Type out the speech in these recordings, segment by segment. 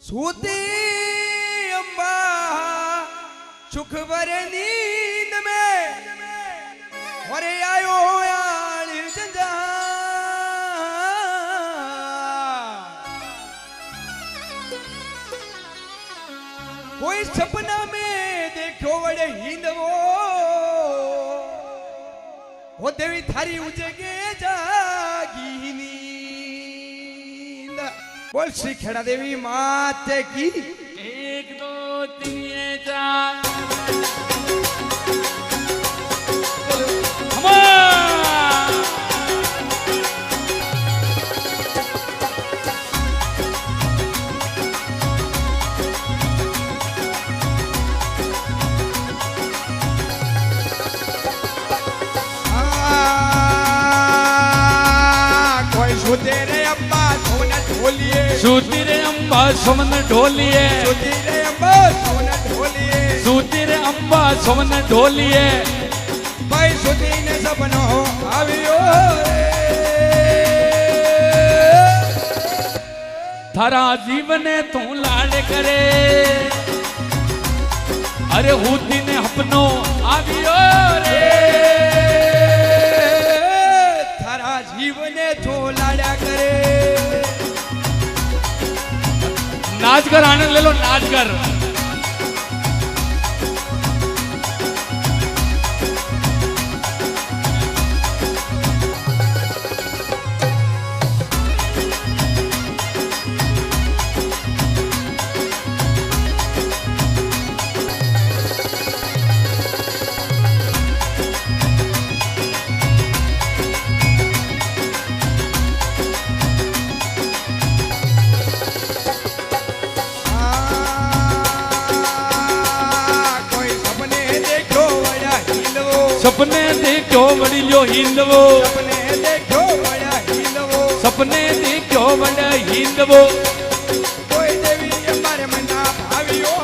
सूती अम्बा सुख भरे नींद में और आयो आल जंजा कोई सपना में देखो बड़े हिंदवो वो देवी थारी उजगे जागी नींद। बोल श्री खेड़ा देवी माते की 1 2 3 4 सूती रे अम्बा सोमन ढोलिए सूती रे अम्बा सोमन ढोलिए सूती रे अम्बा सोमन ढोलिए भाई सूती ने सपनो आवियो थारा जीवने तू लाड करे अरे हूती ने अपनो आवियो रे थारा जीवने तू लाड़ा करे। नाच कर आनंद ले लो नाच कर। सपने देखो बड़ी लो हिंदवो सपने देखो बड़ा हिंदवो सपने देखो बड़ा हिंदवो कोई देवी हमारे मना भावियो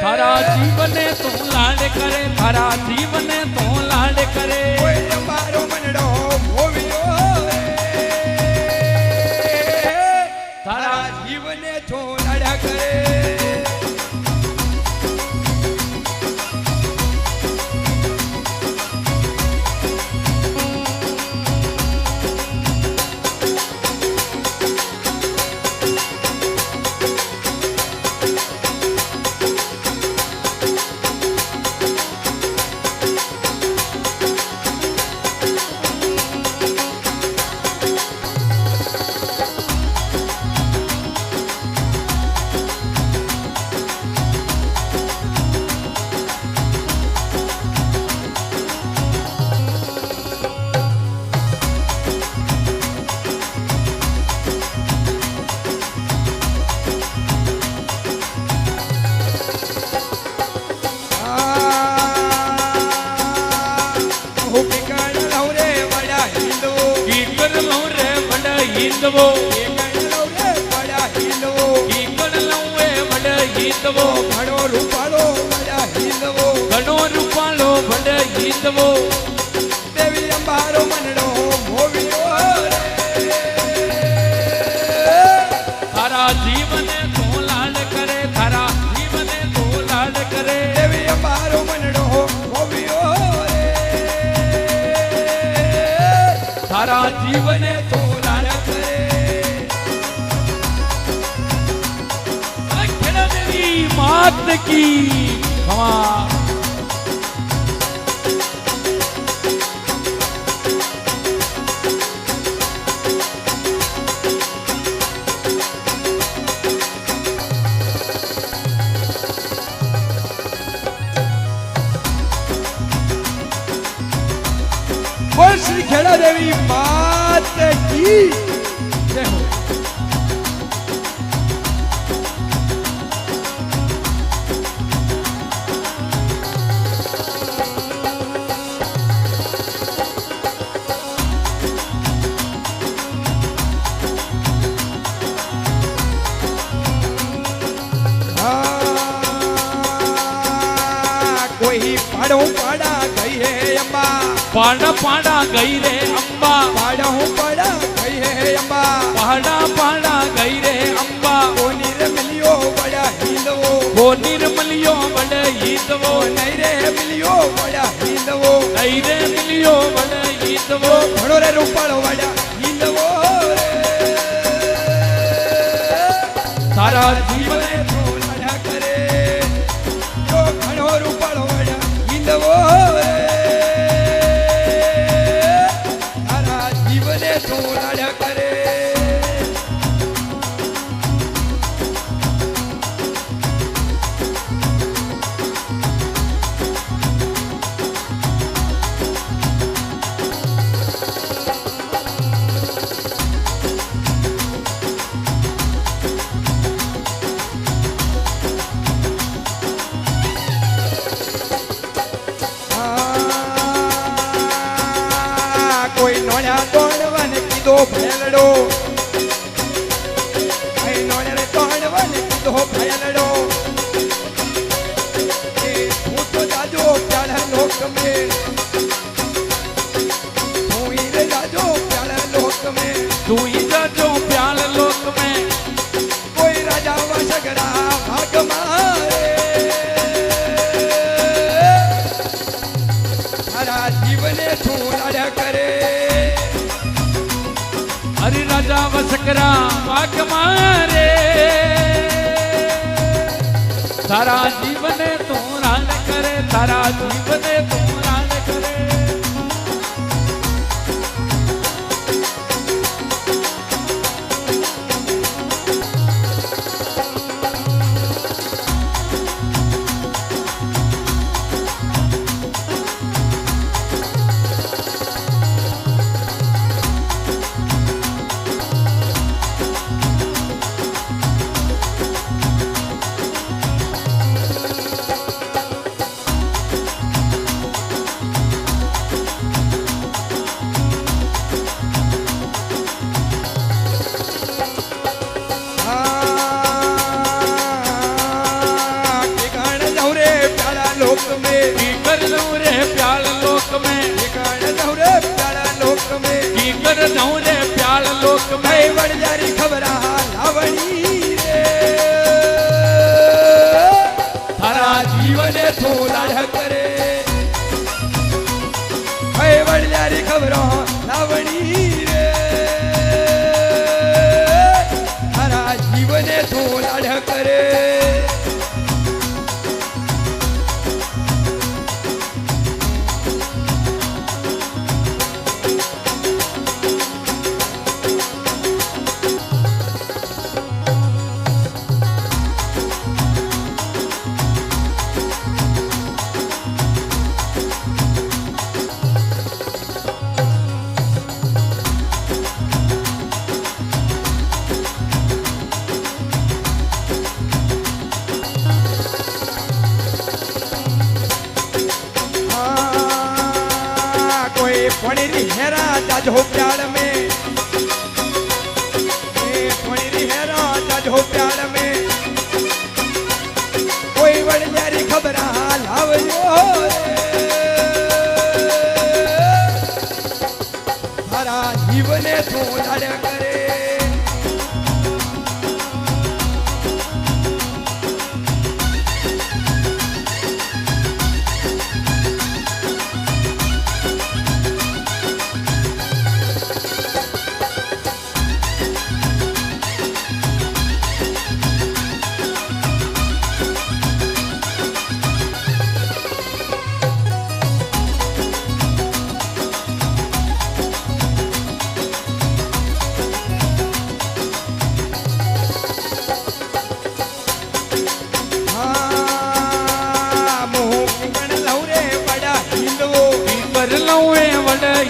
थारा जीवने तू लाड करे थारा जीवने तू लाड करे कोई हमारो मनडो भोवियो थारा जीवने तू लाड़ा करे। हिंदवो बड़ा हिंदवो की कर लवे बड़ा हिंदवो घणो रूपालो बड़ा हिंदवो घणो रूपालो बड़ा हिंदवो देवी अंबारो मनडो भोवियो थारा जीवन तो लाड करे थारा जीवन तो लाड करे देवी अंबारो मनडो भोवियो थारा जीवन तो मात की क्षमा। बोल श्री खेड़ा देवी मात की जय हो। कोई पाड़ो पाड़ा गई है अम्बा पाड़ा पाड़ा गई रे अम्बा पाड़ा गई है अम्बा पाड़ा पाड़ा गई रे निर्मलियो वड़े ईदवो नहीं रे मिलियो वड़ा हिंदवो नहीं रे मिलियो वड़े ईदवो घणो रे रूपाळो वड़ा हिंदवो तारा जीवने तो लड़ा करे जो घणो रूपाळो वड़ा हिंदवो तारा जीवने तो लड़ा करे કોઈ નોળ્યા તોડવાને કીધો ભેલડો અહીં નોળ્યા તોડવાને કીધો ભેલડો એ હું તો જાજો પ્યાળા લોક મેં હું રે જાજો પ્યાળા લોક મેં तू इधर जो प्याल लोक में કોઈ રાજા વાસગડા ભાગ મારે તારા જીવને છું લાડ્યા કરે हरि राजा वसकरा वाक मारे तारा जीवने तू राल करे तारा जीवने तू राल करे लोक में की कर लूं रे प्याल लोक में ठिकाण जाऊं रे प्याला लोक में की कर लूं रे प्याल लोक में मैं वड़ जारी खबरा लावणी रे थारा जीवने थो लाड़ करे मैं वड़ जारी खबरा लावणी रे थारा जीवने थो लाड़ करे फणीरी हेरा जाजो प्यार में फणीरी हेरा जाजो प्यार में कोई वड़ जारी खबरा लावयो थारा जीवने तो लाड़ करे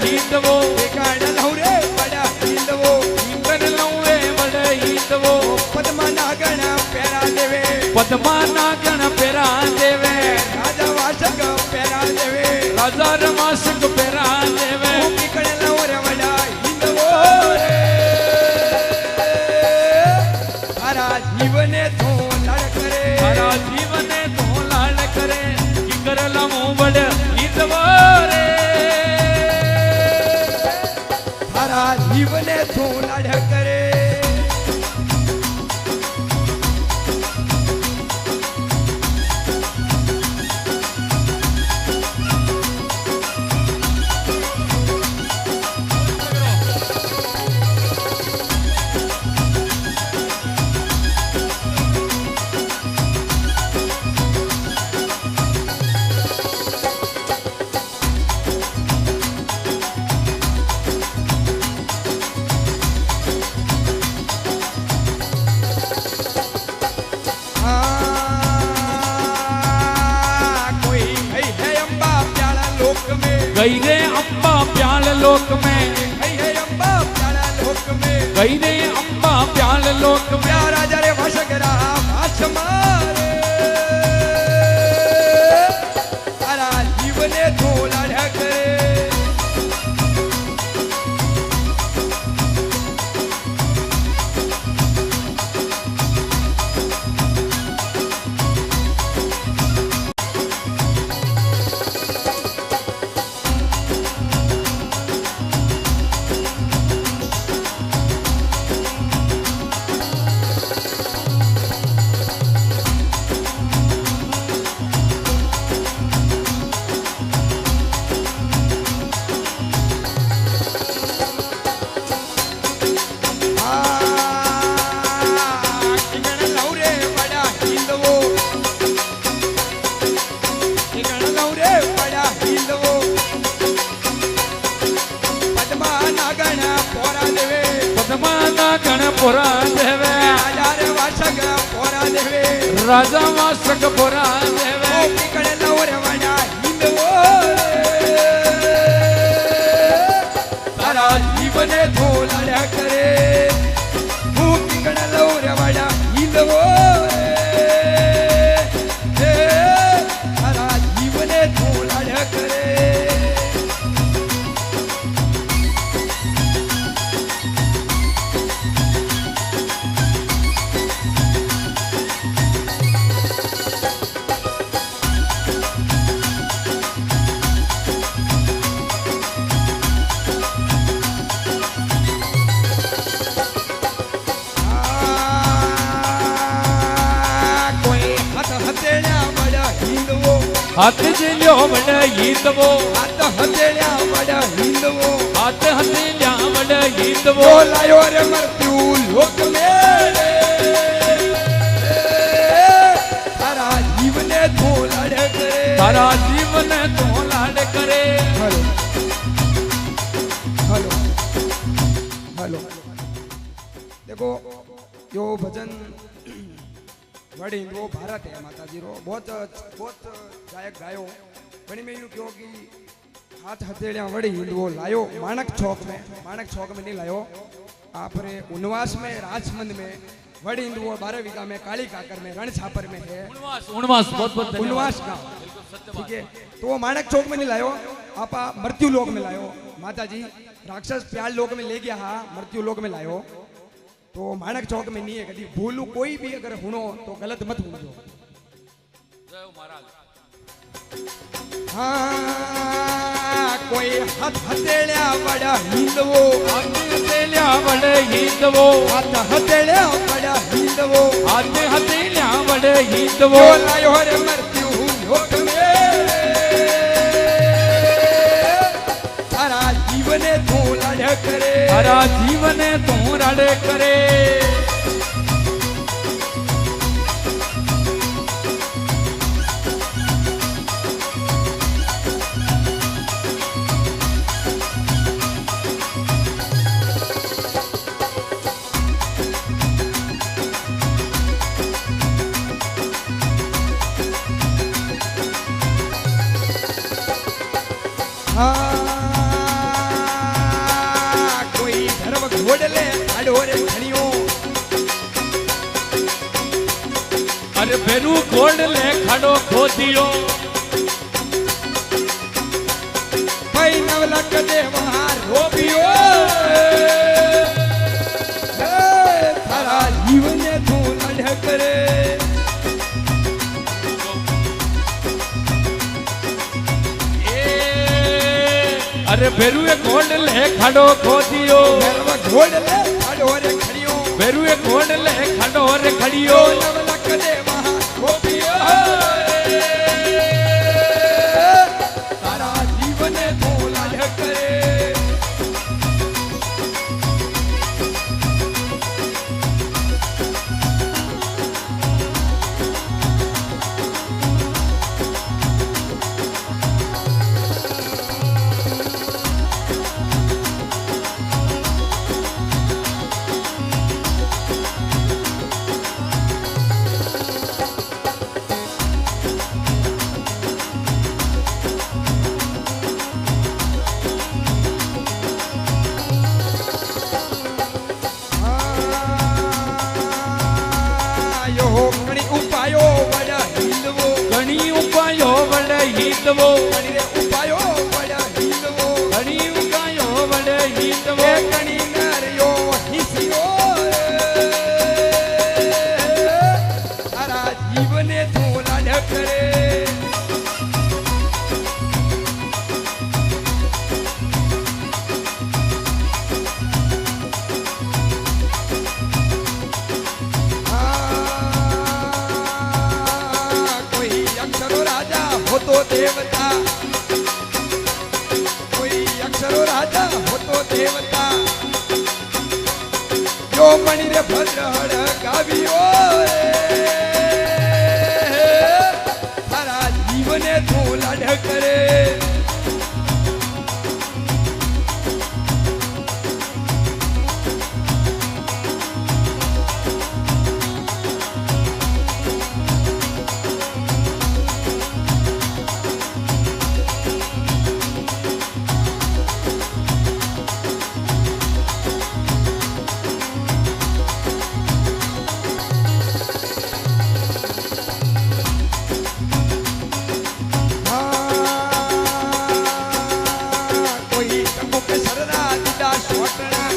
ईदवो ठिकाण जाऊं रे बड़ा हिंदवो कर लूं रे वड़ ईदवो पद्मा नागण पेरा देवे पद्मा नागण पेरा देवे राजा वासक पेरा देवे राजा रमासक पेरा देवे ठिकाण जाऊं रे बड़ा हिंदवो रे थारा जीवने तो लाड़ करे तारा जीवने तू लाल करे की कर लूं वड़ ईदवो रे थारा जीवने तो लाड़ करे गई रे अम्बा प्याल लोक में, गई है अम्बा प्यारा लोक में, गई रे अम्बा प्याल लोक में। प्यारा जरे भाषगरा भाष मारे तारा जीवने धोला ढकरे। पोरा देवे राजा वासक पोरा देवे तारा जीवने धोला करे लौरवाड़ा हिंदवो तारा जीवने धोला करे। हाथ जिलो वड़ हिंदवो, हाथ हथेलिया वड़ हिंदवो, हाथ हथेलिया वड़ हिंदवो। लायो रे मृत्यु लोक में तारा जीवने धोला करे, तारा जीवन तो लाड करे। हेलो हेलो हेलो देखो जो भजन वड़ी वो भारत है माता जी रो बहुत बहुत गायक गायो वणी में यूं क्यों कि हाथ हथेलियां वड़ी वो लायो माणक चौक में नहीं लायो आप रे उनवास में राजमंद में वड़ी वो 12 बीघा में काली काकर में रण छापर में है उनवास बहुत बहुत उनवास का ठीक है। तो वो माणक चौक में नहीं लायो आप मृत्यु लोक में लायो माता जी राक्षस प्याल लोक में ले गया हा मृत्यु लोक में लायो तो माणक चौक में नहीं है कभी भूलू कोई भी अगर हुनो तो गलत मत हुनो। हाँ कोई हाथ हथेलिया बड़ा हिंदवो, हाथ हथेलिया वड़ हिंदवो, हाथ हथेलिया बड़ा हिंदवो, हाथ हथेलिया वड़ हिंदवो। लायो रे मृत्यु लोक में तारा जीवने धोला करे, तारा जीवन तो रड़ करे। कोई धर्म घोड़ले अडोरे खड़ियो, अरे बेरू घोड़ ले खड़ो खोदियो, भाई नवलक दे वहां रोबियो तारा जीवन तू लड़ करे। अरे बेरुए घोड़ ले खड़ो खोदियो, घोड़ ले खड़ो रे खड़ियो, बेरुए घोड़ ले खड़ो रे खड़ियो। नवलक दे वहां रोबियो तारा जीवन तू लड़ करे। હિંદવો કણી રે ઉપાયો વડ હિંદવો ઘણી ઉગાયો વડે હિંદવો એ કણી નર્યો હિસિયો તારા જીવને ધોલાડ કરે होतो देवता कोई अक्षरो राजा होतो देवता जो मणि रे भद्रहड़ गावियो सारा जीवने धोलाड करे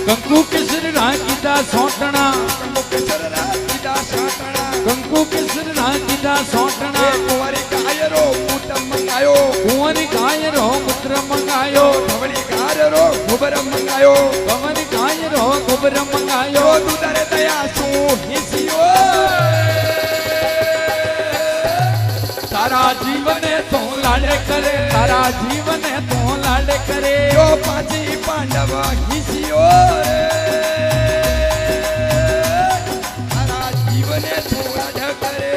કંકુ કેસર રાખીદા સોટણા કંકુ કેસર રાખીદા સોટણા કુંવરી ગાયરો મૂત્ર મંગાયો કુંવરી ગાયરો મૂત્ર મંગાયો ધવળી ગાયરો ગોબર મંગાયો કમરી ગાયરો ગોબર મંગાયો દુધારે દયા શું હિસિયો તારા જીવને તો લાડે કરે તારા જીવને તો લાડે કરે જો પાંચી પાંડવ હિસિયો તારા જીવને થોડા કરે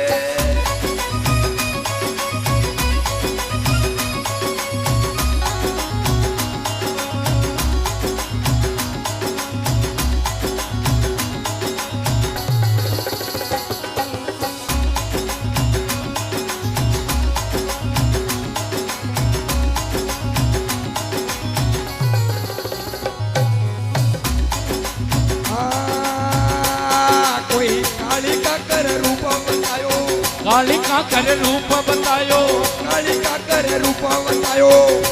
कालिका कर रूप बतायो कालिका कर रूप बतायो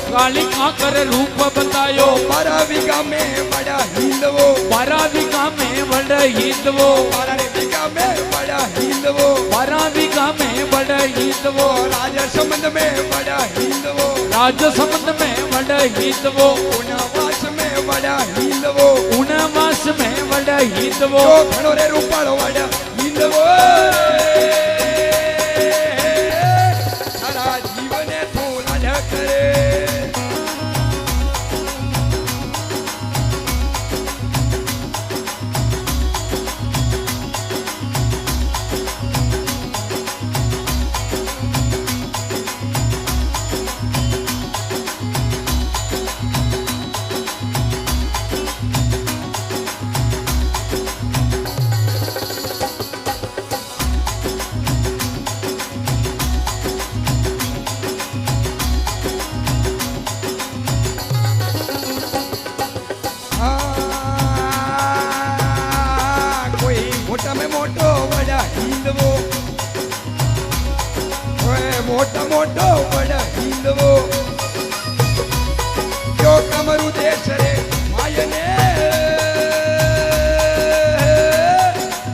कालिका कर रूप बतायो 12 वीघा में बड़ा हिंदवो 12 वीघा में बड़ा हिंदवो 12 वीघा में बड़ा हिंदवो 12 वीघा में बड़ा हिंदवो राजसमंद में बड़ा हिंदवो राजसमंद में बड़ा हिंदवो उनवास में बड़ा हिंदवो उनवास में बड़ा हिंदवो घणो रे रूपाळो बड़ा हिंदवो मोटा मोटो बड़ा हिंदवो जो कमरु देश रे मायने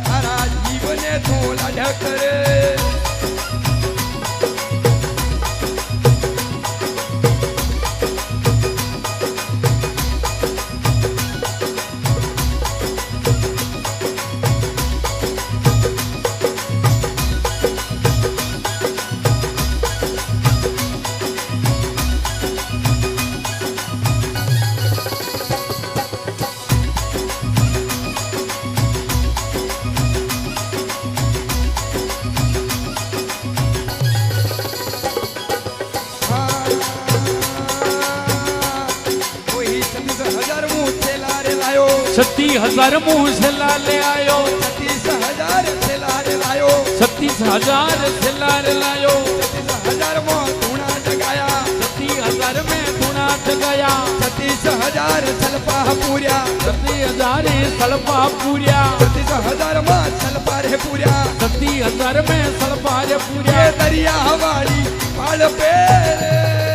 तारा जीवने धोला ढकरे छत्तीस हजार मुँह से लाले आयो 36,000 से लारे लायो 36,000 से लारे लायो 36,000 में धूना जगाया 36,000 में धूना जगाया 36,000 सलपा पूर्या 36,000 सलपा पूर्या 36,000 में सलपा रे पूर्या 36,000 में सलपा रे पूर्या दरिया हवाली पाल पे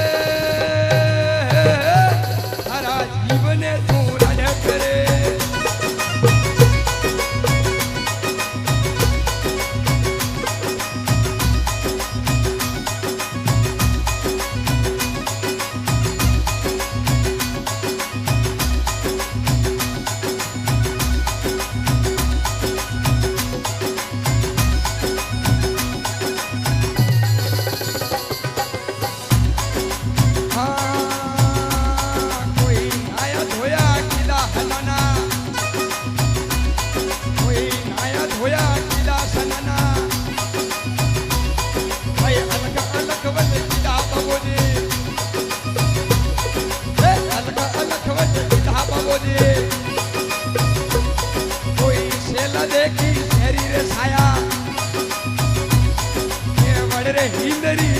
रे छाया ये वड़ रे हिंदरी